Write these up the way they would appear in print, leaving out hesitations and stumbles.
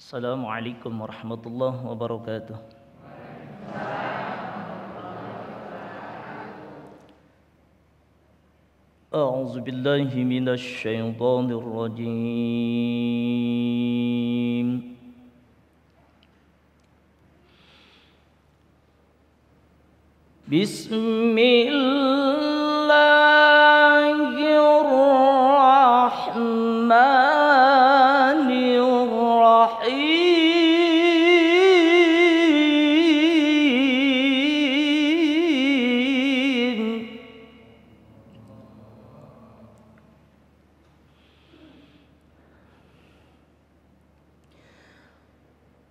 Assalamualaikum warahmatullahi wabarakatuh. A'udzu billahi minasy syaithanir rajim. Bismillahirrahmanirrahim.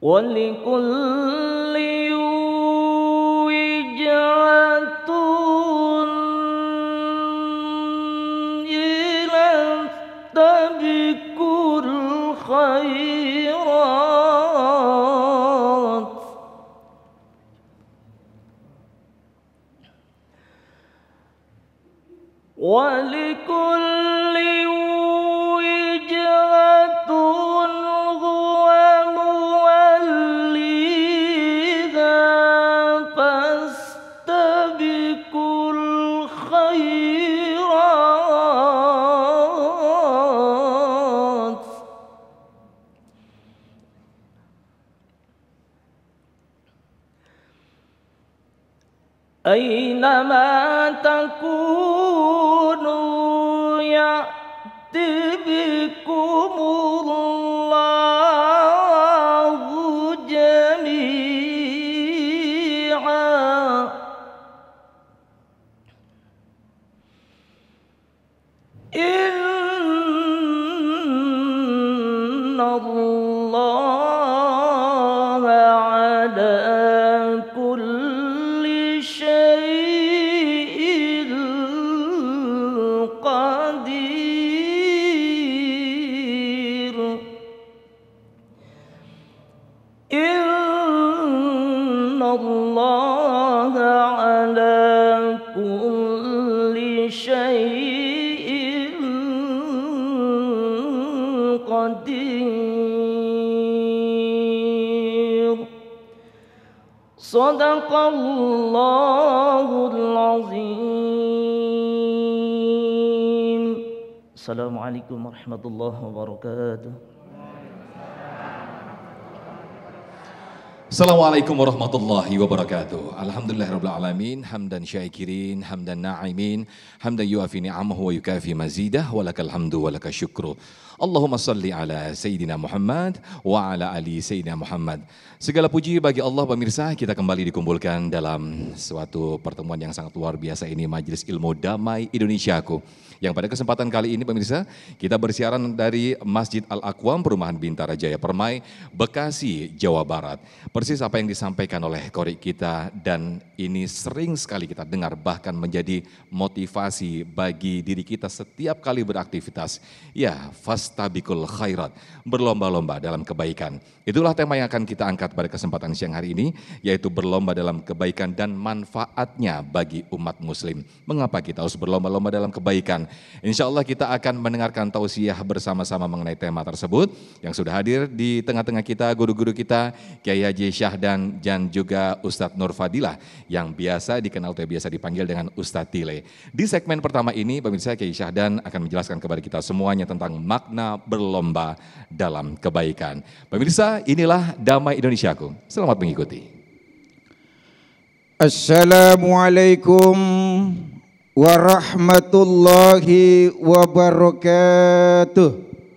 وَلِكُلٍّ وِجْهَةٌ فَاسْتَبِقُوا الْخَيْرَاتِ وَلِكُلٍّ وِجْهَةٌ هُوَ مُوَلِّيهَا فَاسْتَبِقُوا الْخَيْرَاتِ أَيْنَمَا تَكُونُوا يَأْتِ بِكُمُ اللَّهُ جَمِيعًا إِنَّ اللَّهَ عَلَى كُلِّ شَيْءٍ قَدِيرٌ إِنَّ اللَّهَ عَلَى كُلِّ شَيْءٍ قَدِيرٌ صدق الله العظيم. Assalamualaikum warahmatullahi wabarakatuh. Assalamualaikum warahmatullahi wabarakatuh. Alhamdulillahirabbil alamin, hamdan syakirin, hamdan na'imin, hamdan yuafi ni'amahu wa yukafi mazidah, walakal hamdu walakal syukru. Allahumma salli ala Sayyidina Muhammad wa ala ali Sayyidina Muhammad. Segala puji bagi Allah pemirsa, kita kembali dikumpulkan dalam suatu pertemuan yang sangat luar biasa ini, Majelis Ilmu Damai Indonesiaku. Yang pada kesempatan kali ini pemirsa, kita bersiaran dari Masjid Al-Aqwam, Perumahan Bintara Jaya Permai, Bekasi, Jawa Barat. Persis apa yang disampaikan oleh Qori kita, dan ini sering sekali kita dengar, bahkan menjadi motivasi bagi diri kita setiap kali beraktivitas. Ya, fastabikul khairat, berlomba-lomba dalam kebaikan. Itulah tema yang akan kita angkat pada kesempatan siang hari ini, yaitu berlomba dalam kebaikan dan manfaatnya bagi umat muslim. Mengapa kita harus berlomba-lomba dalam kebaikan? Insya Allah kita akan mendengarkan tausiah bersama-sama mengenai tema tersebut. Yang sudah hadir di tengah-tengah kita, guru-guru kita, Kiai Haji Syahdan dan juga Ustadz Nur Fadilah, yang biasa dikenal atau biasa dipanggil dengan Ustadz Tile. Di segmen pertama ini, pemirsa, Kiai Syahdan akan menjelaskan kepada kita semuanya tentang makna berlomba dalam kebaikan. Pemirsa, inilah Damai Indonesiaku. Selamat mengikuti. Assalamualaikum warahmatullahi wabarakatuh.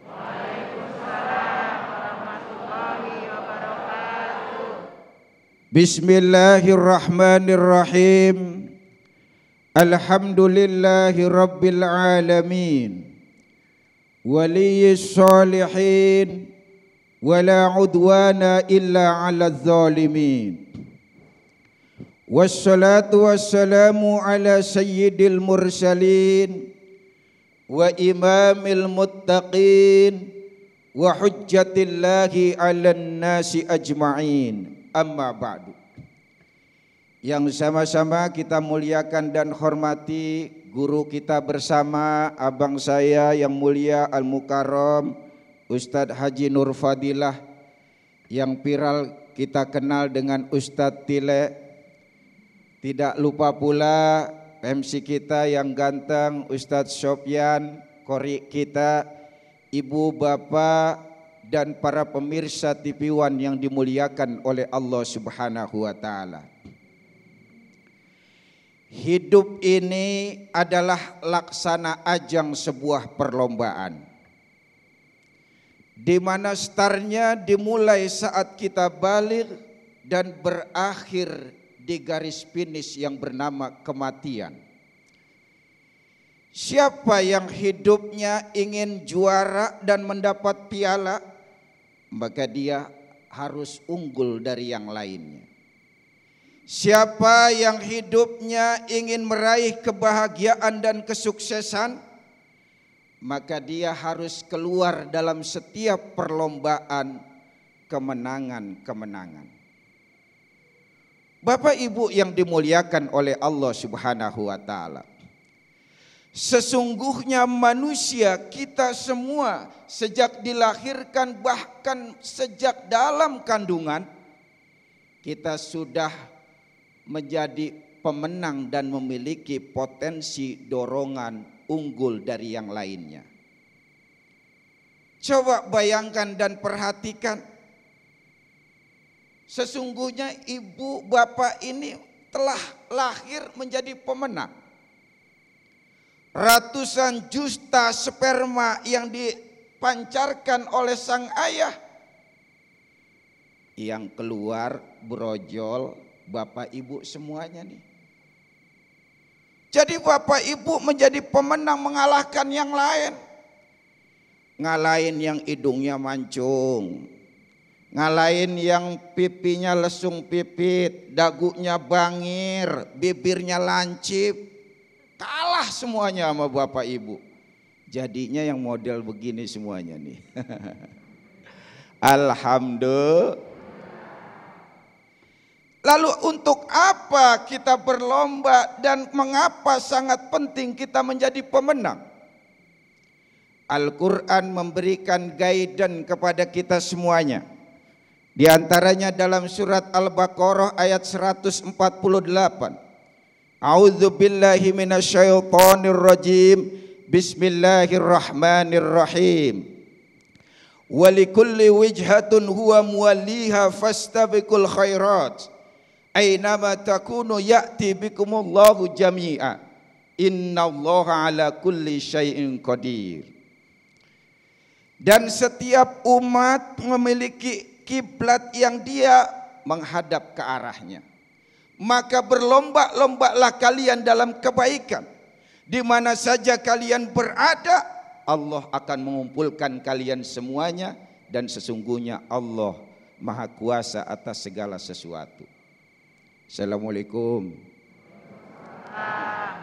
Waalaikumsalam warahmatullahi wabarakatuh. Bismillahirrahmanirrahim. Alhamdulillahi rabbil alamin. Waliyyis salihin. Wala udwana illa ala zalimin. Wassalatu wassalamu ala sayyidil mursalin wa imamil muttaqin wa hujjatillahi ala nasi ajma'in. Amma ba'du. Yang sama-sama kita muliakan dan hormati guru kita bersama, abang saya yang mulia Al-Mukarram Ustadz Haji Nur Fadilah, yang viral kita kenal dengan Ustadz Tile. Tidak lupa pula MC kita yang ganteng Ustadz Sofyan, kori kita, ibu, bapak, dan para pemirsa TV One yang dimuliakan oleh Allah Subhanahu wa Ta'ala. Hidup ini adalah laksana ajang sebuah perlombaan, di mana startnya dimulai saat kita balik dan berakhir di garis finish yang bernama kematian. Siapa yang hidupnya ingin juara dan mendapat piala, maka dia harus unggul dari yang lainnya. Siapa yang hidupnya ingin meraih kebahagiaan dan kesuksesan, maka dia harus keluar dalam setiap perlombaan kemenangan-kemenangan. Bapak Ibu yang dimuliakan oleh Allah Subhanahu wa Ta'ala, sesungguhnya manusia kita semua sejak dilahirkan, bahkan sejak dalam kandungan, kita sudah menjadi pemenang dan memiliki potensi dorongan unggul dari yang lainnya. Coba bayangkan dan perhatikan, sesungguhnya ibu bapak ini telah lahir menjadi pemenang. Ratusan juta sperma yang dipancarkan oleh sang ayah, yang keluar brojol bapak ibu semuanya nih. Jadi bapak ibu menjadi pemenang mengalahkan yang lain. Ngalahin yang hidungnya mancung, ngalahin yang pipinya lesung pipit, dagunya bangir, bibirnya lancip. Kalah semuanya sama bapak ibu. Jadinya yang model begini semuanya nih. Alhamdulillah. Lalu untuk apa kita berlomba dan mengapa sangat penting kita menjadi pemenang? Al-Quran memberikan guidance kepada kita semuanya. Di antaranya dalam surat Al-Baqarah ayat 148. A'udzu billahi minasyaitonir rajim. Bismillahirrahmanirrahim. Walikulli wijhatun huwa muwalliha fastabiqul khairat. Ainama takunu ya'ti bikumullahu jami'a. Innallaha ala kulli syai'in qadir. Dan setiap umat memiliki kiblat yang dia menghadap ke arahnya. Maka berlomba-lombalah kalian dalam kebaikan. Di mana saja kalian berada, Allah akan mengumpulkan kalian semuanya. Dan sesungguhnya Allah Maha Kuasa atas segala sesuatu. Assalamualaikum.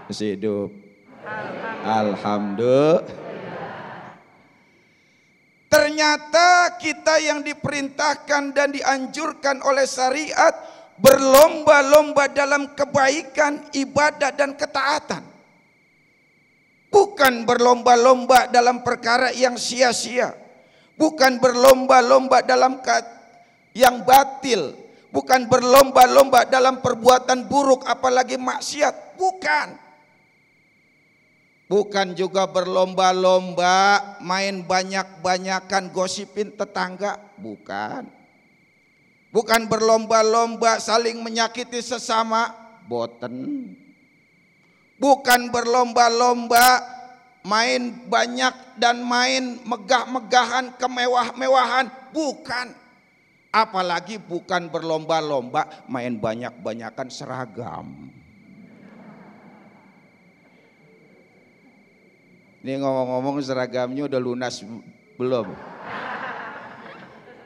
Masih hidup? Alhamdulillah. Ternyata kita yang diperintahkan dan dianjurkan oleh syariat berlomba-lomba dalam kebaikan, ibadah dan ketaatan. Bukan berlomba-lomba dalam perkara yang sia-sia. Bukan berlomba-lomba dalam yang batil. Bukan berlomba-lomba dalam perbuatan buruk apalagi maksiat. Bukan juga berlomba-lomba main banyak-banyakan gosipin tetangga. Bukan berlomba-lomba saling menyakiti sesama. Boten. Bukan berlomba-lomba main banyak dan main megah-megahan, kemewah-mewahan. Bukan. Apalagi bukan berlomba-lomba main banyak-banyakan seragam. Ini ngomong-ngomong seragamnya udah lunas belum?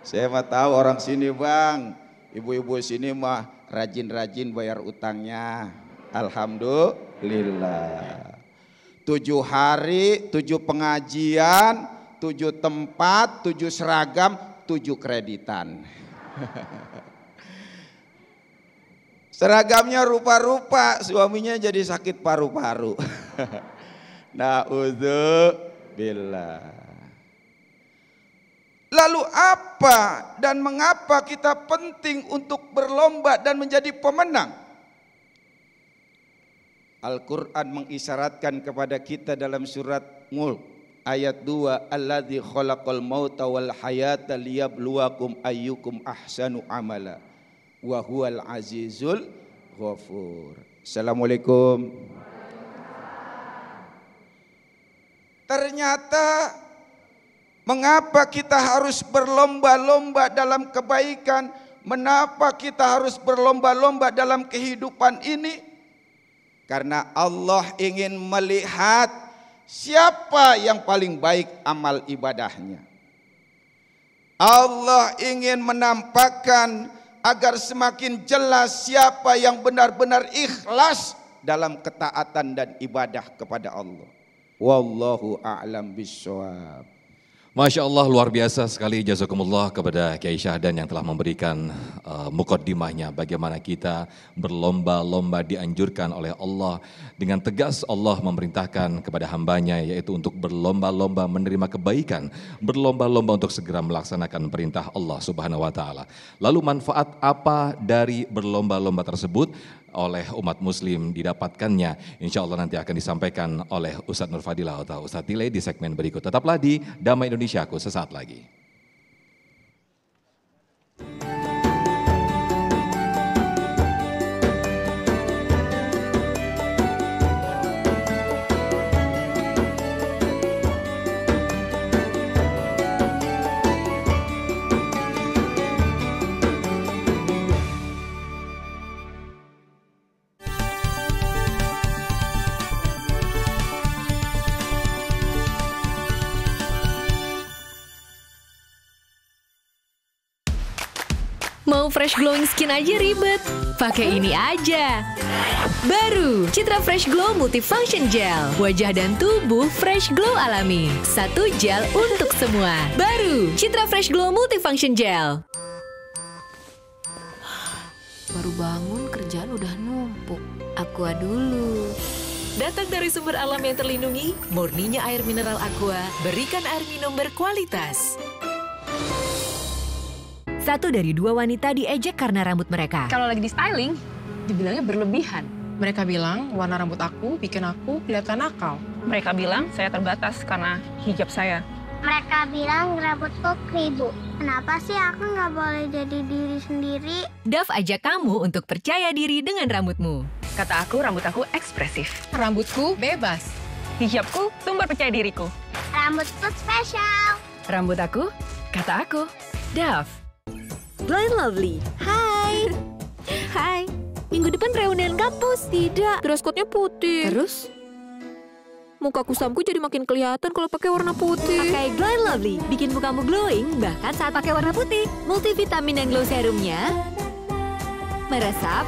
Saya mah tahu orang sini bang, ibu-ibu sini mah rajin-rajin bayar utangnya. Alhamdulillah. 7 hari, 7 pengajian, 7 tempat, 7 seragam, 7 kreditan. Seragamnya rupa-rupa, suaminya jadi sakit paru-paru. Na'udzubillah. Lalu apa dan mengapa kita penting untuk berlomba dan menjadi pemenang? Al-Quran mengisyaratkan kepada kita dalam surat Mulk ayat 2, alladzi khalaqal mauta wal hayata liyabluwakum ayyukum ahsanu amala wa huwal azizul ghafur. Assalamualaikum. Ternyata mengapa kita harus berlomba-lomba dalam kebaikan? Mengapa kita harus berlomba-lomba dalam kehidupan ini? Karena Allah ingin melihat siapa yang paling baik amal ibadahnya. Allah ingin menampakkan agar semakin jelas siapa yang benar-benar ikhlas dalam ketaatan dan ibadah kepada Allah. Wallahu a'lam bishawab. Masya Allah, luar biasa sekali, jazakumullah kepada Kiai Syahdan yang telah memberikan mukaddimahnya bagaimana kita berlomba-lomba dianjurkan oleh Allah. Dengan tegas Allah memerintahkan kepada hambanya yaitu untuk berlomba-lomba menerima kebaikan, berlomba-lomba untuk segera melaksanakan perintah Allah Subhanahu wa taala. Lalu manfaat apa dari berlomba-lomba tersebut oleh umat muslim didapatkannya? Insya Allah nanti akan disampaikan oleh Ustadz Nur Fadilah atau Ustadz Tile di segmen berikut. Tetaplah di Damai Indonesiaku sesaat lagi. Mau fresh glowing skin aja ribet? Pakai ini aja. Baru, Citra Fresh Glow Multifunction Gel. Wajah dan tubuh fresh glow alami. Satu gel untuk semua. Baru, Citra Fresh Glow Multifunction Gel. Baru bangun kerjaan udah numpuk. Aqua dulu. Datang dari sumber alam yang terlindungi, murninya air mineral Aqua, berikan air minum berkualitas. 1 dari 2 wanita diejek karena rambut mereka. Kalau lagi di styling, dibilangnya berlebihan. Mereka bilang warna rambut aku bikin aku kelihatan nakal. Mereka bilang saya terbatas karena hijab saya. Mereka bilang rambutku keribu. Kenapa sih aku nggak boleh jadi diri sendiri? Dove ajak kamu untuk percaya diri dengan rambutmu. Kata aku, rambut aku ekspresif. Rambutku bebas. Hijabku, sumber percaya diriku. Rambutku spesial. Rambut aku, kata aku, Dove. Blind Lovely, hai. Hai, minggu depan reunian kampus. Tidak, dress code-nya putih. Terus? Muka kusamku jadi makin kelihatan kalau pakai warna putih. Pakai Blind Lovely, bikin mukamu glowing bahkan saat pakai warna putih. Multivitamin dan glow serumnya meresap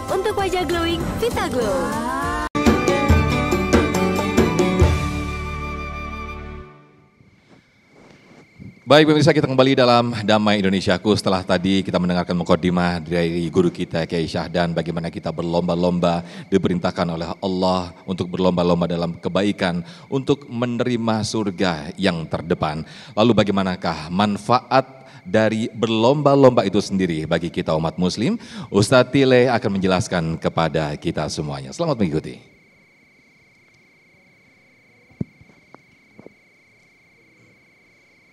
untuk wajah glowing, Vita Glow. Baik pemirsa, kita kembali dalam Damai Indonesiaku. Setelah tadi kita mendengarkan mukadimah dari guru kita Kiai Syahdan, bagaimana kita berlomba-lomba diperintahkan oleh Allah untuk berlomba-lomba dalam kebaikan, untuk menerima surga yang terdepan. Lalu bagaimanakah manfaat dari berlomba-lomba itu sendiri bagi kita umat muslim? Ustadz Tile akan menjelaskan kepada kita semuanya. Selamat mengikuti.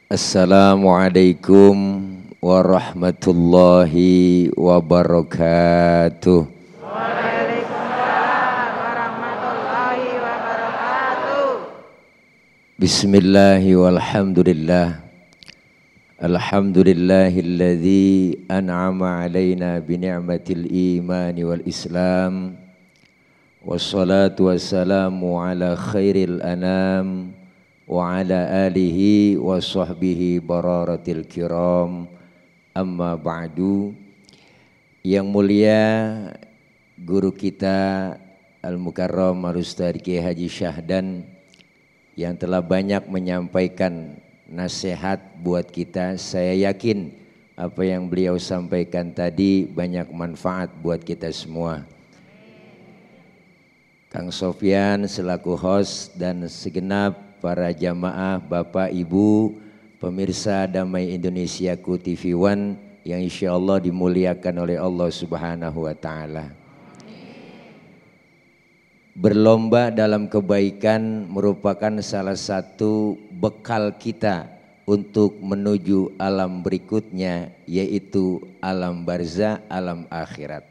Assalamualaikum warahmatullahi wabarakatuh. Waalaikumsalam warahmatullahi wabarakatuh. Bismillahi walhamdulillah. Alhamdulillahilladzi an'ama alaina bini'matil imani wal islam. Wassalatu wassalamu ala khairil anam wa ala alihi wa sahbihi bararatil kiram, amma ba'du. Yang mulia guru kita Al-Mukarram Al-Ustadz Kiai Haji Syahdan yang telah banyak menyampaikan nasihat buat kita. Saya yakin apa yang beliau sampaikan tadi banyak manfaat buat kita semua. Kang Sofyan selaku host dan segenap para jamaah, Bapak, Ibu, pemirsa Damai Indonesiaku TV One yang insya Allah dimuliakan oleh Allah Subhanahu wa Ta'ala. Berlomba dalam kebaikan merupakan salah satu bekal kita untuk menuju alam berikutnya, yaitu alam barzah, alam akhirat.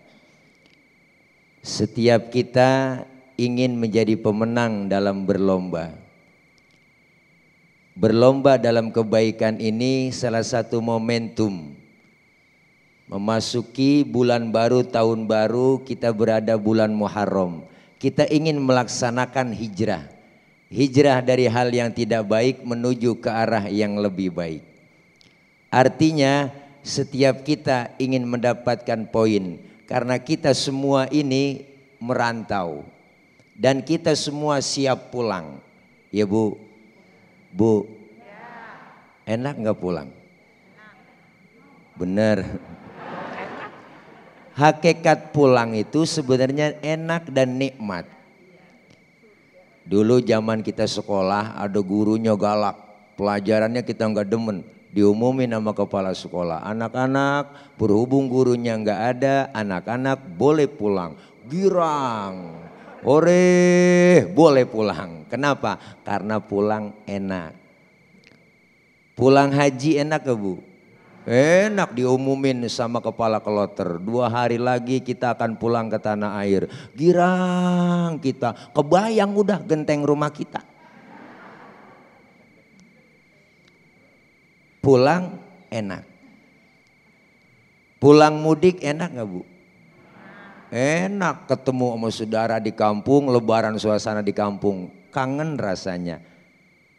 Setiap kita ingin menjadi pemenang dalam berlomba. Berlomba dalam kebaikan ini salah satu momentum. Memasuki bulan baru, tahun baru, kita berada bulan Muharram. Kita ingin melaksanakan hijrah. Hijrah dari hal yang tidak baik menuju ke arah yang lebih baik. Artinya setiap kita ingin mendapatkan poin. Karena kita semua ini merantau. Dan kita semua siap pulang. Ya Bu? Bu? Enak nggak pulang? Bener. Hakikat pulang itu sebenarnya enak dan nikmat. Dulu zaman kita sekolah ada gurunya galak, pelajarannya kita nggak demen, diumumin sama kepala sekolah. Anak-anak berhubung gurunya nggak ada, anak-anak boleh pulang. Girang, ore boleh pulang. Kenapa? Karena pulang enak. Pulang haji enak gak Bu? Enak, diumumin sama kepala kloter. 2 hari lagi kita akan pulang ke tanah air. Girang kita, kebayang udah genteng rumah kita. Pulang enak. Pulang mudik enak gak Bu? Enak, ketemu sama saudara di kampung, lebaran suasana di kampung. Kangen rasanya.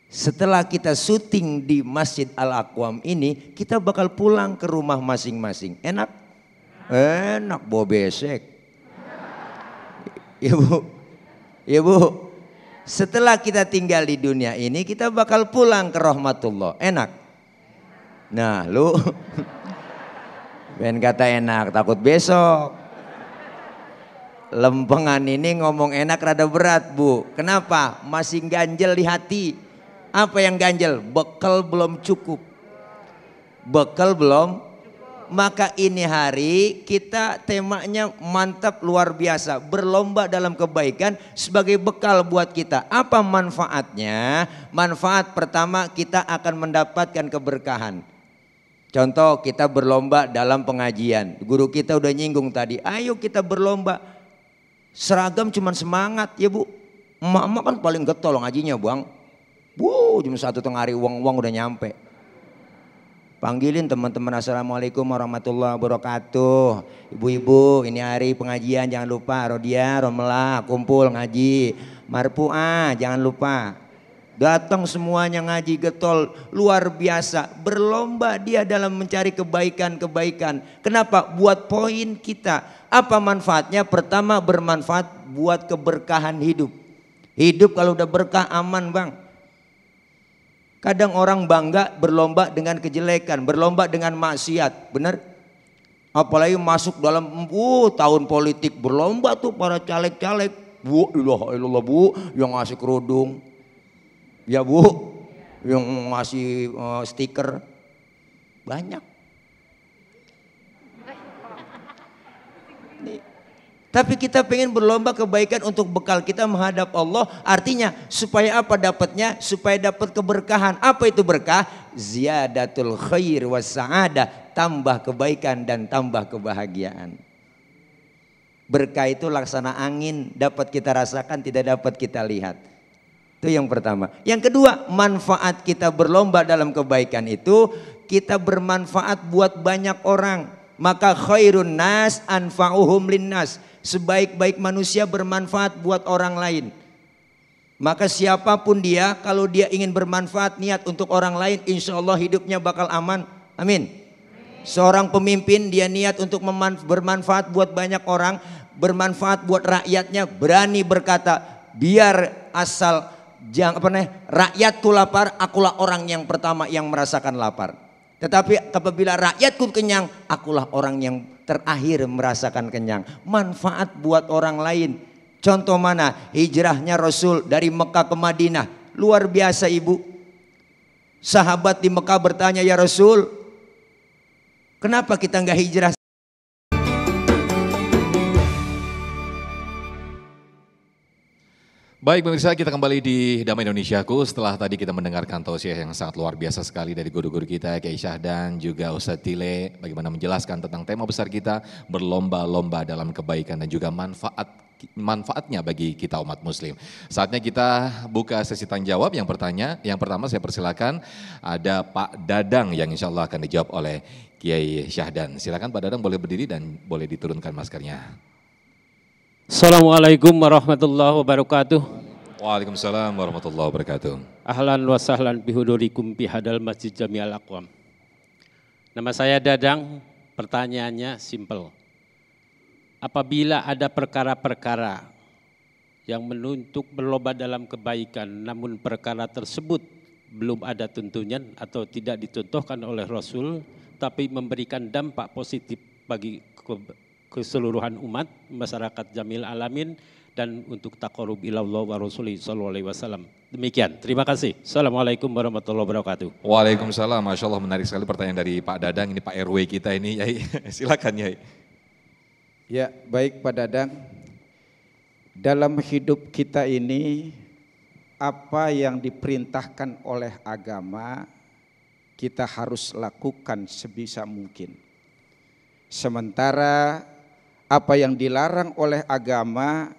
Setelah kita syuting di Masjid Al-Aqwam ini, kita bakal pulang ke rumah masing-masing. Enak? Enak, bawa besek. Ya Bu, ya Bu. Setelah kita tinggal di dunia ini, kita bakal pulang ke rahmatullah. Enak? Nah lu, pengen kata enak, takut besok. Lempengan ini ngomong enak rada berat Bu. Kenapa? Masih ganjel di hati. Apa yang ganjel? Bekal belum cukup. Bekal belum. Maka ini hari kita temanya mantap luar biasa. Berlomba dalam kebaikan sebagai bekal buat kita. Apa manfaatnya? Manfaat pertama, kita akan mendapatkan keberkahan. Contoh, kita berlomba dalam pengajian. Guru kita udah nyinggung tadi. Ayo kita berlomba. Seragam cuman semangat ya Bu. Emak-emak kan paling getol ngajinya Bang. Wow, jam 1 tengah hari uang udah nyampe. Panggilin teman-teman, assalamualaikum warahmatullahi wabarakatuh. Ibu-ibu, ini hari pengajian jangan lupa. Rodia, Romlah, kumpul ngaji. Marpuah, jangan lupa. Datang semuanya ngaji getol, luar biasa. Berlomba dia dalam mencari kebaikan-kebaikan. Kenapa? Buat poin kita. Apa manfaatnya? Pertama, bermanfaat buat keberkahan hidup. Hidup kalau udah berkah aman Bang. Kadang orang bangga berlomba dengan kejelekan, berlomba dengan maksiat, benar? Apalagi masuk dalam tahun politik, berlomba tuh para caleg-caleg. Bu, ilaha illallah Bu, yang ngasih kerudung. Ya Bu, yang ngasih stiker. Banyak. Nih. Tapi kita pengen berlomba kebaikan untuk bekal kita menghadap Allah. Artinya supaya apa dapatnya? Supaya dapat keberkahan. Apa itu berkah? Ziyadatul khair was sa'adah. Tambah kebaikan dan tambah kebahagiaan. Berkah itu laksana angin. Dapat kita rasakan, tidak dapat kita lihat. Itu yang pertama. Yang kedua, manfaat kita berlomba dalam kebaikan itu, kita bermanfaat buat banyak orang. Maka khairun nas anfa'uhum linnas. Sebaik-baik manusia bermanfaat buat orang lain. Maka siapapun dia, kalau dia ingin bermanfaat niat untuk orang lain, insya Allah hidupnya bakal aman. Amin. Seorang pemimpin dia niat untuk bermanfaat buat banyak orang, bermanfaat buat rakyatnya, berani berkata, biar asal rakyatku lapar, akulah orang yang pertama yang merasakan lapar. Tetapi apabila rakyatku kenyang, akulah orang yang terakhir merasakan kenyang. Manfaat buat orang lain. Contoh mana? Hijrahnya Rasul dari Mekah ke Madinah. Luar biasa Ibu. Sahabat di Mekah bertanya, ya Rasul, kenapa kita nggak hijrah? Baik pemirsa, kita kembali di Damai Indonesiaku. Setelah tadi kita mendengarkan tausiah yang sangat luar biasa sekali dari guru-guru kita, Kiai Syahdan juga Ustadz Tile, bagaimana menjelaskan tentang tema besar kita, berlomba-lomba dalam kebaikan dan juga manfaatnya bagi kita umat muslim. Saatnya kita buka sesi tanya jawab. Yang pertama saya persilakan ada Pak Dadang yang insya Allah akan dijawab oleh Kiai Syahdan. Silakan Pak Dadang, boleh berdiri dan boleh diturunkan maskernya. Assalamualaikum warahmatullahi wabarakatuh. Waalaikumsalam warahmatullahi wabarakatuh. Ahlan wa sahlan bihudurikum bihadal masjid jami'al aqwam. Nama saya Dadang, pertanyaannya simple. Apabila ada perkara-perkara yang menuntut berlomba dalam kebaikan, namun perkara tersebut belum ada tuntunan atau tidak dicontohkan oleh Rasul, tapi memberikan dampak positif bagi keseluruhan umat, masyarakat jamil alamin, dan untuk taqarrub ilallah wa rasulih sallallahu alaihi wasallam. Demikian, terima kasih. Assalamualaikum warahmatullahi wabarakatuh. Waalaikumsalam, Masya Allah, menarik sekali pertanyaan dari Pak Dadang, ini Pak RW kita ini, Yai. Silakan Yai. Ya, baik Pak Dadang. Dalam hidup kita ini, apa yang diperintahkan oleh agama, kita harus lakukan sebisa mungkin. Sementara apa yang dilarang oleh agama,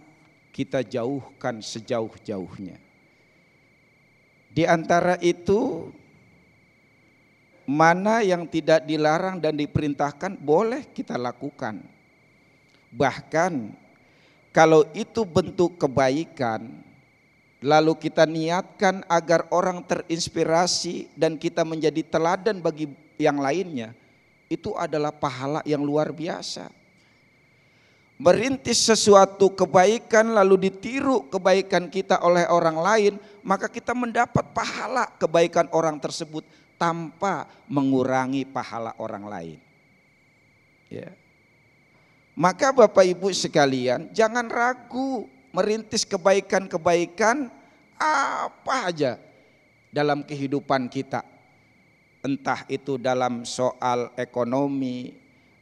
kita jauhkan sejauh-jauhnya. Di antara itu, mana yang tidak dilarang dan diperintahkan boleh kita lakukan. Bahkan kalau itu bentuk kebaikan, lalu kita niatkan agar orang terinspirasi dan kita menjadi teladan bagi yang lainnya, itu adalah pahala yang luar biasa. Merintis sesuatu kebaikan lalu ditiru kebaikan kita oleh orang lain, maka kita mendapat pahala kebaikan orang tersebut tanpa mengurangi pahala orang lain. Ya. Maka Bapak Ibu sekalian, jangan ragu merintis kebaikan-kebaikan apa aja dalam kehidupan kita. Entah itu dalam soal ekonomi,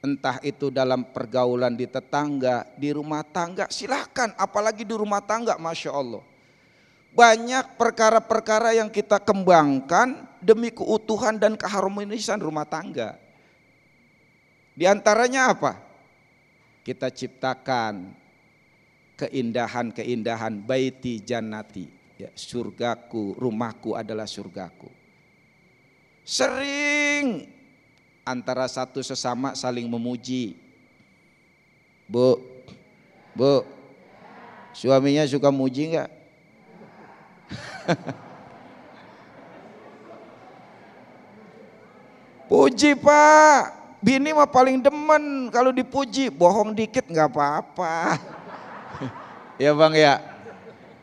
entah itu dalam pergaulan di tetangga, di rumah tangga, silahkan, apalagi di rumah tangga, Masya Allah. Banyak perkara-perkara yang kita kembangkan demi keutuhan dan keharmonisan rumah tangga. Di antaranya apa? Kita ciptakan keindahan-keindahan baiti jannati, ya, surgaku, rumahku adalah surgaku. Sering antara satu sesama saling memuji. Bu, suaminya suka muji enggak? Puji Pak, bini mah paling demen kalau dipuji, bohong dikit nggak apa-apa. Ya Bang ya,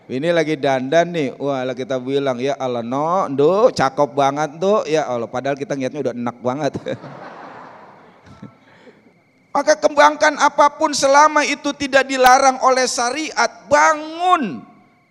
ini lagi dandan nih, wah lagi kita bilang ya Allah no, do cakep banget tuh, ya Allah, padahal kita niatnya udah enak banget. Maka kembangkan apapun selama itu tidak dilarang oleh syariat, bangun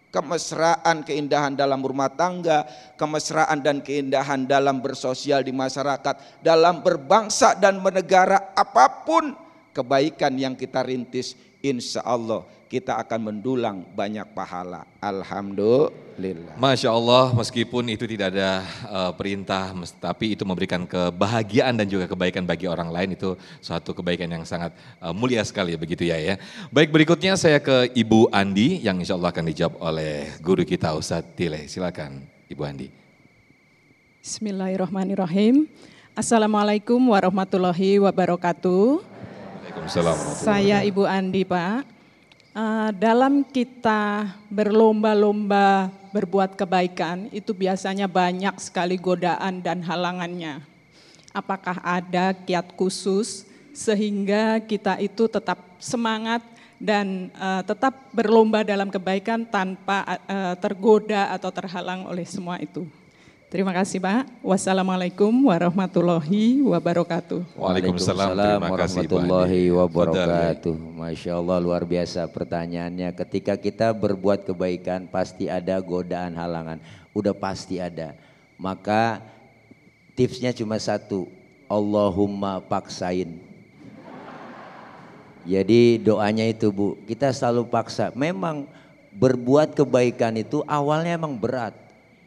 kemesraan, keindahan dalam rumah tangga, kemesraan dan keindahan dalam bersosial di masyarakat, dalam berbangsa dan bernegara, apapun kebaikan yang kita rintis, insya Allah kita akan mendulang banyak pahala. Alhamdulillah. Masya Allah, meskipun itu tidak ada perintah, tapi itu memberikan kebahagiaan dan juga kebaikan bagi orang lain, itu suatu kebaikan yang sangat mulia sekali, begitu ya. Baik, berikutnya saya ke Ibu Andi yang insya Allah akan dijawab oleh guru kita Ustadz Tile. Silakan Ibu Andi. Bismillahirrahmanirrahim. Assalamualaikum warahmatullahi wabarakatuh. Waalaikumsalam. Saya Ibu Andi Pak. Dalam kita berlomba-lomba berbuat kebaikan itu biasanya banyak sekali godaan dan halangannya. Apakah ada kiat khusus sehingga kita itu tetap semangat dan tetap berlomba dalam kebaikan tanpa tergoda atau terhalang oleh semua itu? Terima kasih Pak. Wassalamualaikum warahmatullahi wabarakatuh. Waalaikumsalam warahmatullahi wabarakatuh. Masya Allah, luar biasa pertanyaannya. Ketika kita berbuat kebaikan pasti ada godaan halangan. Udah pasti ada. Maka tipsnya cuma satu, Allahumma paksain. Jadi doanya itu Bu, kita selalu paksa. Memang berbuat kebaikan itu awalnya emang berat.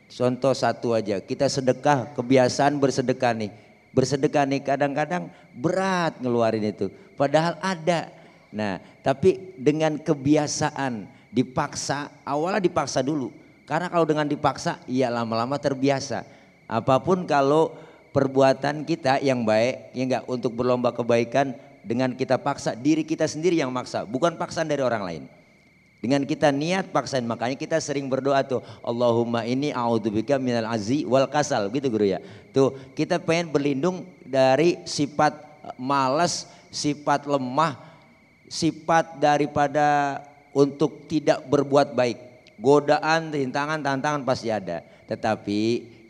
Contoh satu aja, kita sedekah, kebiasaan bersedekah nih. Bersedekah nih kadang-kadang berat ngeluarin itu. Padahal ada. Nah tapi dengan kebiasaan dipaksa, awalnya dipaksa dulu. Karena kalau dengan dipaksa ya lama-lama terbiasa. Apapun kalau perbuatan kita yang baik, ya enggak, untuk berlomba kebaikan, dengan kita paksa, diri kita sendiri yang maksa, bukan paksaan dari orang lain. Dengan kita niat paksain, makanya kita sering berdoa tuh, Allahumma inni a'udzubika minal azzi wal kasal, gitu guru ya. Tuh kita pengen berlindung dari sifat malas, sifat lemah, sifat daripada untuk tidak berbuat baik. Godaan, tantangan pasti ada. Tetapi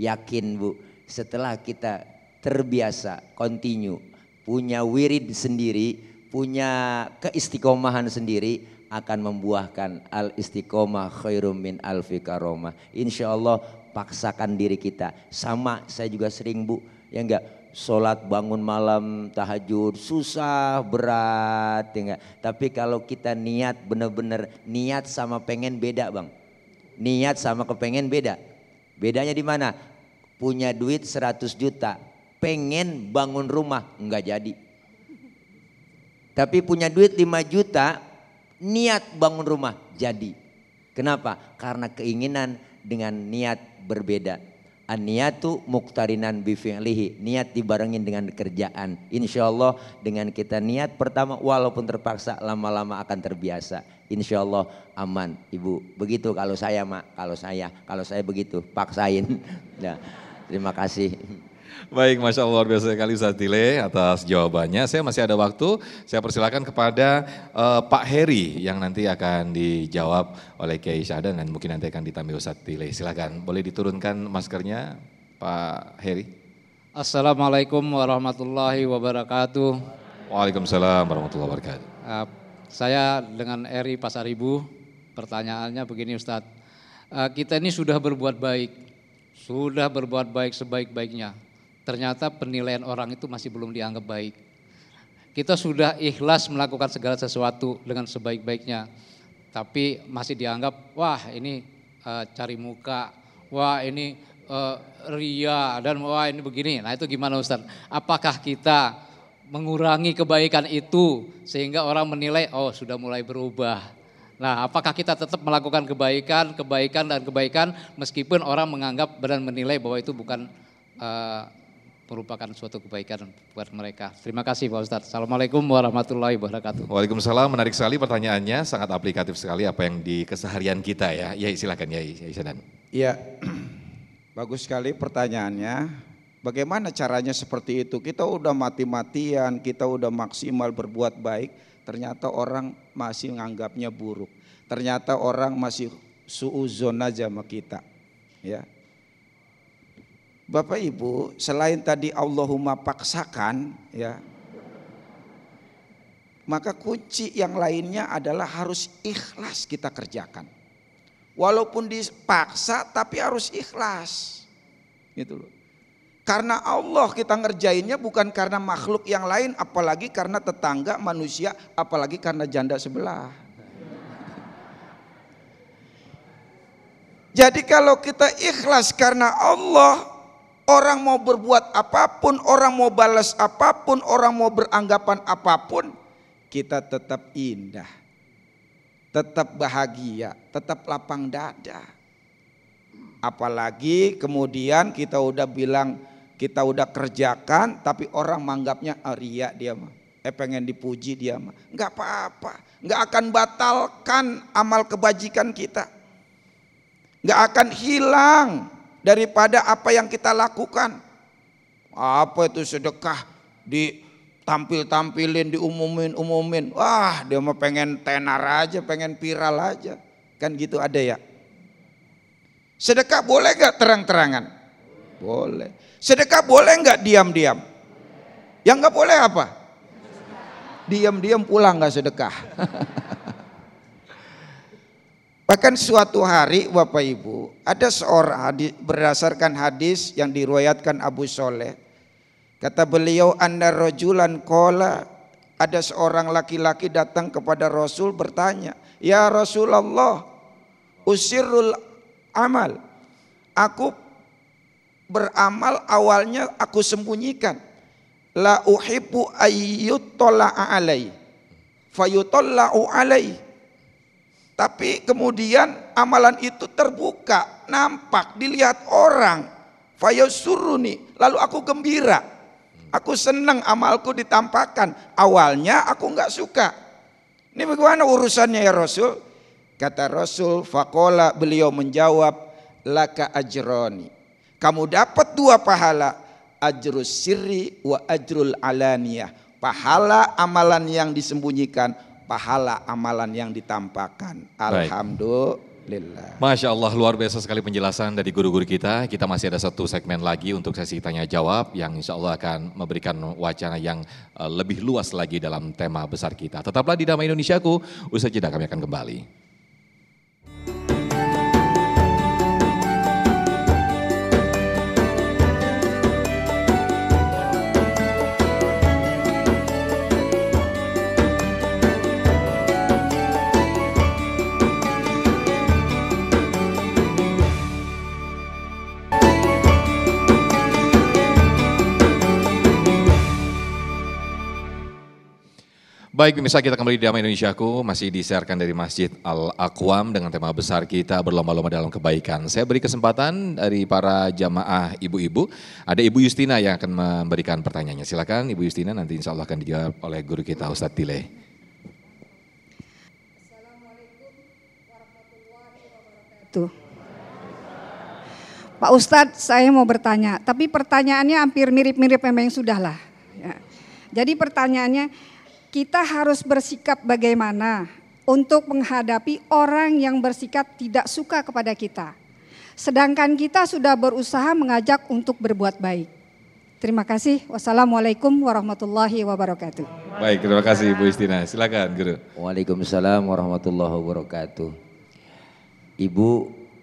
yakin Bu, setelah kita terbiasa, continue, punya wirid sendiri, punya keistiqomahan sendiri, akan membuahkan al istiqomah khairum min alfi karomah. Insya Allah paksakan diri kita. Sama saya juga sering Bu, ya enggak, sholat bangun malam tahajud susah berat, ya enggak. Tapi kalau kita niat benar-benar niat sama pengen beda Bang. Niat sama kepengen beda. Bedanya di mana? Punya duit 100 juta, pengen bangun rumah enggak jadi. Tapi punya duit 5 juta, niat bangun rumah jadi. Kenapa? Karena keinginan dengan niat berbeda. An-niyatu muqtarinan bi fi'lihi, niat dibarengin dengan kerjaan. Insya Allah dengan kita niat pertama walaupun terpaksa, lama-lama akan terbiasa. Insya Allah aman Ibu. Begitu kalau saya Mak, kalau saya begitu paksain. Nah, terima kasih. Baik, Masya Allah luar biasa sekali Ustaz Tile atas jawabannya. Saya masih ada waktu, saya persilakan kepada Pak Heri yang nanti akan dijawab oleh Kiai Syahdan dan mungkin nanti akan ditambahi Ustaz Tile. Silakan, boleh diturunkan maskernya Pak Heri. Assalamualaikum warahmatullahi wabarakatuh. Waalaikumsalam warahmatullahi wabarakatuh. Saya dengan Eri Pasaribu, pertanyaannya begini Ustadz. Kita ini sudah berbuat baik sebaik-baiknya. Ternyata penilaian orang itu masih belum dianggap baik. Kita sudah ikhlas melakukan segala sesuatu dengan sebaik-baiknya. Tapi masih dianggap, wah ini cari muka, wah ini ria, dan wah ini begini. Nah itu gimana Ustadz? Apakah kita mengurangi kebaikan itu sehingga orang menilai, oh sudah mulai berubah. Nah apakah kita tetap melakukan kebaikan meskipun orang menganggap dan menilai bahwa itu bukan merupakan suatu kebaikan buat mereka. Terima kasih Pak Ustadz. Assalamualaikum warahmatullahi wabarakatuh. Waalaikumsalam, menarik sekali pertanyaannya, sangat aplikatif sekali apa yang di keseharian kita ya. Ya silakan ya Syahdan. Iya, bagus sekali pertanyaannya. Bagaimana caranya seperti itu? Kita udah mati-matian, kita udah maksimal berbuat baik, ternyata orang masih menganggapnya buruk. Ternyata orang masih suuzon aja sama kita. Ya. Bapak Ibu, selain tadi Allahumma paksakan, ya, maka kunci yang lainnya adalah harus ikhlas kita kerjakan. Walaupun dipaksa tapi harus ikhlas. Gitu loh. Karena Allah kita ngerjainnya bukan karena makhluk yang lain, apalagi karena tetangga manusia, apalagi karena janda sebelah. Jadi kalau kita ikhlas karena Allah, orang mau berbuat apapun, orang mau balas apapun, orang mau beranggapan apapun, kita tetap indah, tetap bahagia, tetap lapang dada. Apalagi kemudian kita udah bilang, kita udah kerjakan tapi orang menganggapnya ria dia mah. Pengen dipuji dia mah. Enggak apa-apa. Enggak akan batalkan amal kebajikan kita. Enggak akan hilang daripada apa yang kita lakukan. Apa itu sedekah ditampil-tampilin, diumumin. Wah, dia mah pengen tenar aja, pengen viral aja. Kan gitu ada ya. Sedekah boleh enggak terang-terangan? Boleh. Sedekah boleh enggak diam-diam? Yang enggak boleh apa? Diam-diam pulang enggak sedekah. Bahkan suatu hari Bapak Ibu, ada seorang berdasarkan hadis yang diriwayatkan Abu Soleh. Kata beliau, anna rajulan qala, ada seorang laki-laki datang kepada Rasul bertanya, ya Rasulullah, usirul amal, aku beramal awalnya aku sembunyikan, la uhibbu ayyutolla'a alai fayutolla'u alai. Tapi kemudian amalan itu terbuka, nampak, dilihat orang. Fayasuruni, lalu aku gembira. Aku senang amalku ditampakkan. Awalnya aku enggak suka. Ini bagaimana urusannya ya Rasul? Kata Rasul, faqala, beliau menjawab, laka ajroni. Kamu dapat 2 pahala, ajrus sirri wa ajrul alaniyah. Pahala amalan yang disembunyikan, pahala amalan yang ditampakkan. Alhamdulillah. Masya Allah, luar biasa sekali penjelasan dari guru-guru kita. Kita masih ada satu segmen lagi untuk sesi tanya jawab yang insya Allah akan memberikan wacana yang lebih luas lagi dalam tema besar kita. Tetaplah di Damai Indonesiaku, usai jeda kami akan kembali. Baik pemirsa, kita kembali di Damai Indonesiaku, masih disiarkan dari Masjid Al-Aqwam dengan tema besar kita berlomba-lomba dalam kebaikan. Saya beri kesempatan dari para jamaah ibu-ibu, ada Ibu Justina yang akan memberikan pertanyaannya. Silakan Ibu Justina, nanti insya Allah akan dijawab oleh guru kita Ustadz Tile. Tuh. Pak Ustadz, saya mau bertanya, tapi pertanyaannya hampir mirip-mirip memang yang sudah lah. Ya. Jadi pertanyaannya, kita harus bersikap bagaimana untuk menghadapi orang yang bersikap tidak suka kepada kita. Sedangkan kita sudah berusaha mengajak untuk berbuat baik. Terima kasih. Wassalamualaikum warahmatullahi wabarakatuh. Baik, terima kasih Ibu Justina. Silakan Guru. Waalaikumsalam warahmatullahi wabarakatuh. Ibu,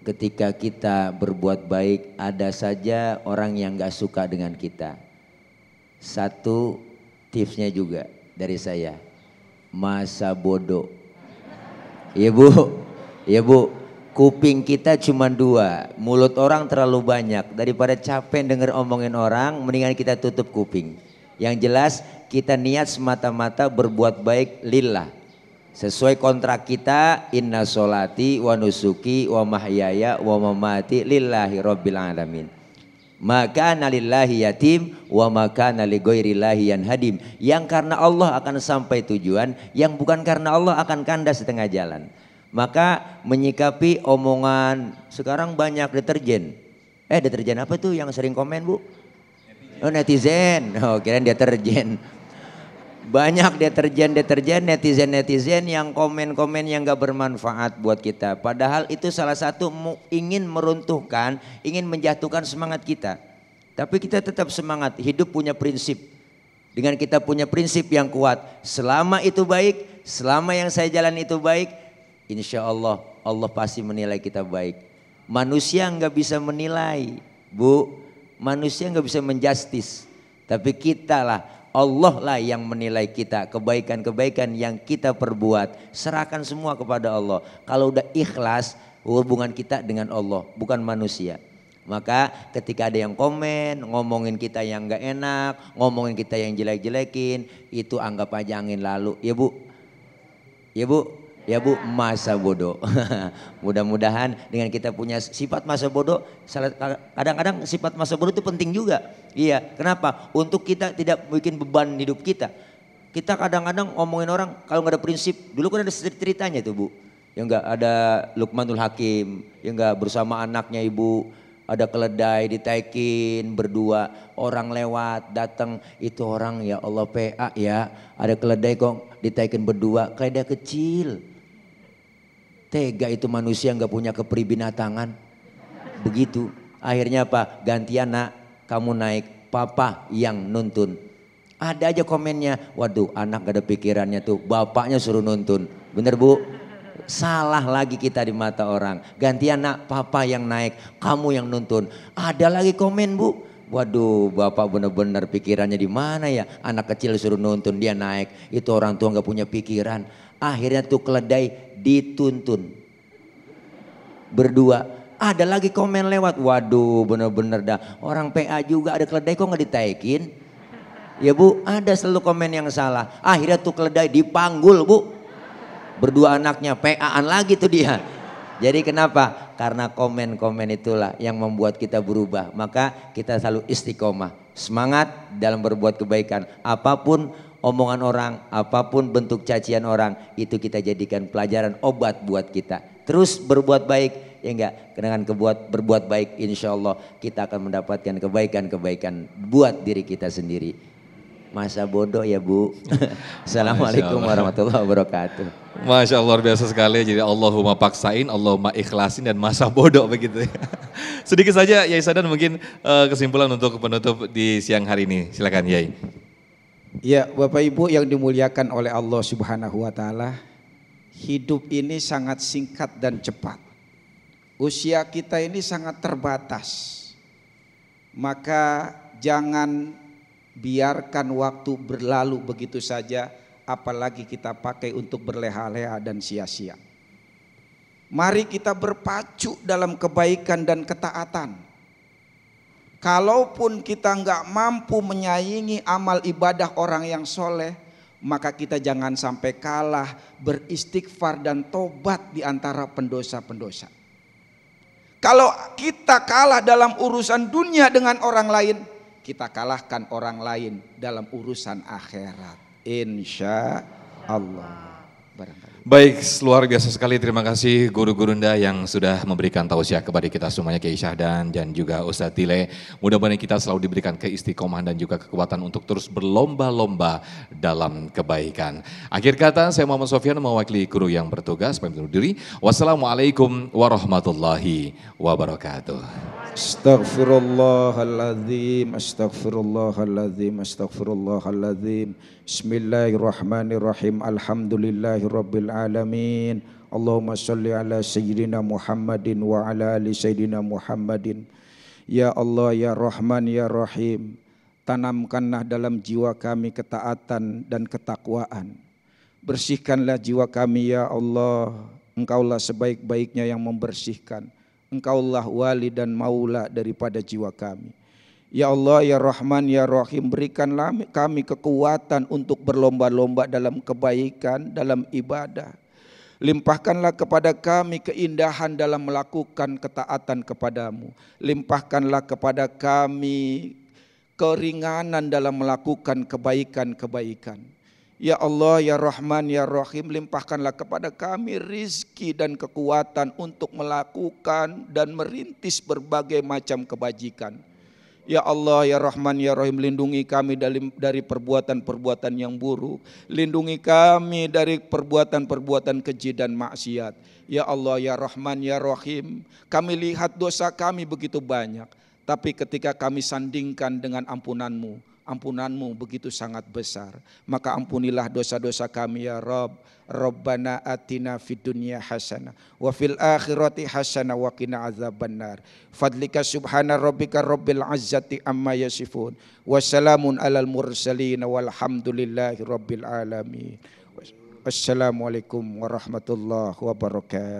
ketika kita berbuat baik, ada saja orang yang gak suka dengan kita. Satu tipsnya juga dari saya, masa bodoh. Ya bu, kuping kita cuma 2, mulut orang terlalu banyak. Daripada capek denger omongin orang, mendingan kita tutup kuping. Yang jelas kita niat semata-mata berbuat baik lillah. Sesuai kontrak kita, inna sholati wa nusuki wa mahyaya wa mamati lillahi rabbil alamin. Maka nalillahi yatim wa maka naligoirillahi yanhadim. Yang karena Allah akan sampai tujuan, yang bukan karena Allah akan kandas setengah jalan. Maka menyikapi omongan, sekarang banyak deterjen. Deterjen apa tuh yang sering komen bu? Oh netizen, kirain deterjen. Banyak deterjen, netizen yang komen-komen yang gak bermanfaat buat kita. Padahal itu salah satu ingin meruntuhkan, ingin menjatuhkan semangat kita. Tapi kita tetap semangat, hidup punya prinsip. Dengan kita punya prinsip yang kuat, selama itu baik, selama yang saya jalan itu baik, insya Allah, Allah pasti menilai kita baik. Manusia gak bisa menilai, bu, manusia gak bisa menjustis. Tapi kita lah, Allah lah yang menilai kita, kebaikan-kebaikan yang kita perbuat. Serahkan semua kepada Allah. Kalau udah ikhlas, hubungan kita dengan Allah, bukan manusia. Maka ketika ada yang komen, ngomongin kita yang gak enak, ngomongin kita yang jelek-jelekin, itu anggap aja angin lalu. Ya bu, ya bu, ya bu, masa bodoh. Mudah-mudahan dengan kita punya sifat masa bodoh, kadang-kadang sifat masa bodoh itu penting juga. Iya, kenapa? Untuk kita tidak bikin beban hidup kita. Kita kadang-kadang ngomongin orang kalau nggak ada prinsip. Dulu kan ada ceritanya tuh bu, yang nggak ada Luqmanul Hakim, yang nggak bersama anaknya ibu, ada keledai ditaikin berdua, orang lewat datang, itu orang ya Allah PA ya, ada keledai kok ditaikin berdua, keledai kecil. Tega itu manusia nggak punya kepribinatangan. Begitu. Akhirnya apa? Gantian nak, kamu naik, papa yang nuntun. Ada aja komennya, waduh anak gak ada pikirannya tuh, bapaknya suruh nuntun. Bener bu? Salah lagi kita di mata orang. Gantian nak, papa yang naik, kamu yang nuntun. Ada lagi komen bu. Waduh, bapak benar-benar pikirannya di mana ya? Anak kecil suruh nuntun, dia naik. Itu orang tua nggak punya pikiran. Akhirnya tuh keledai dituntun. Berdua. Ada lagi komen lewat. Waduh, benar-benar dah. Orang PA juga ada keledai kok nggak ditaikin? Ya bu, ada selalu komen yang salah. Akhirnya tuh keledai dipanggul bu. Berdua anaknya PA-an lagi tuh dia. Jadi kenapa? Karena komen-komen itulah yang membuat kita berubah. Maka kita selalu istiqomah. Semangat dalam berbuat kebaikan. Apapun omongan orang, apapun bentuk cacian orang, itu kita jadikan pelajaran obat buat kita. Terus berbuat baik, ya enggak? Dengan berbuat baik insya Allah kita akan mendapatkan kebaikan-kebaikan buat diri kita sendiri. Masa bodoh ya bu. Assalamualaikum warahmatullahi wabarakatuh. Masya Allah, luar biasa sekali. Jadi Allahumma paksain, Allahumma ikhlasin, dan masa bodoh begitu. Sedikit saja Yai Sadan mungkin kesimpulan untuk penutup di siang hari ini. Silakan Yai. Ya Bapak Ibu yang dimuliakan oleh Allah Subhanahu wa Ta'ala, hidup ini sangat singkat dan cepat. Usia kita ini sangat terbatas. Maka jangan biarkan waktu berlalu begitu saja, apalagi kita pakai untuk berleha-leha dan sia-sia. Mari kita berpacu dalam kebaikan dan ketaatan. Kalaupun kita nggak mampu menyaingi amal ibadah orang yang soleh, maka kita jangan sampai kalah beristighfar dan tobat di antara pendosa-pendosa. Kalau kita kalah dalam urusan dunia dengan orang lain, kita kalahkan orang lain dalam urusan akhirat. Insya Allah. Baik, luar biasa sekali. Terima kasih guru-gurunda yang sudah memberikan tausiah kepada kita semuanya, Kiai Syahdan dan juga Ustadz Tile. Mudah-mudahan kita selalu diberikan keistiqomahan dan juga kekuatan untuk terus berlomba-lomba dalam kebaikan. Akhir kata, saya Muhammad Sofyan mewakili guru yang bertugas pamit undur diri. Wassalamualaikum warahmatullahi wabarakatuh. Astaghfirullahaladzim, astaghfirullahaladzim, astaghfirullahaladzim. Bismillahirrahmanirrahim. Alhamdulillahirabbil alamin. Allahumma shalli ala sayyidina Muhammadin wa ala ali sayyidina Muhammadin. Ya Allah, ya Rahman, ya Rahim, tanamkanlah dalam jiwa kami ketaatan dan ketakwaan. Bersihkanlah jiwa kami ya Allah. Engkaulah sebaik-baiknya yang membersihkan. Engkaulah wali dan maula daripada jiwa kami. Ya Allah, ya Rahman, ya Rahim, berikanlah kami kekuatan untuk berlomba-lomba dalam kebaikan, dalam ibadah. Limpahkanlah kepada kami keindahan dalam melakukan ketaatan kepadamu. Limpahkanlah kepada kami keringanan dalam melakukan kebaikan-kebaikan. Ya Allah, ya Rahman, ya Rahim, limpahkanlah kepada kami rizki dan kekuatan untuk melakukan dan merintis berbagai macam kebajikan. Ya Allah, ya Rahman, ya Rahim, lindungi kami dari perbuatan-perbuatan yang buruk. Lindungi kami dari perbuatan-perbuatan keji dan maksiat. Ya Allah, ya Rahman, ya Rahim, kami lihat dosa kami begitu banyak. Tapi ketika kami sandingkan dengan ampunanmu, ampunanmu begitu sangat besar. Maka ampunilah dosa-dosa kami ya Rabb. Rabbana atina fid dunya hasanah wa fil akhirati hasanah wa qina azabannar. Fadlika subhana rabbika rabbil izzati amma yasifun. Wassalamun alal mursalin walhamdulillahi rabbil alamin. Wassalamualaikum warahmatullahi wabarakatuh.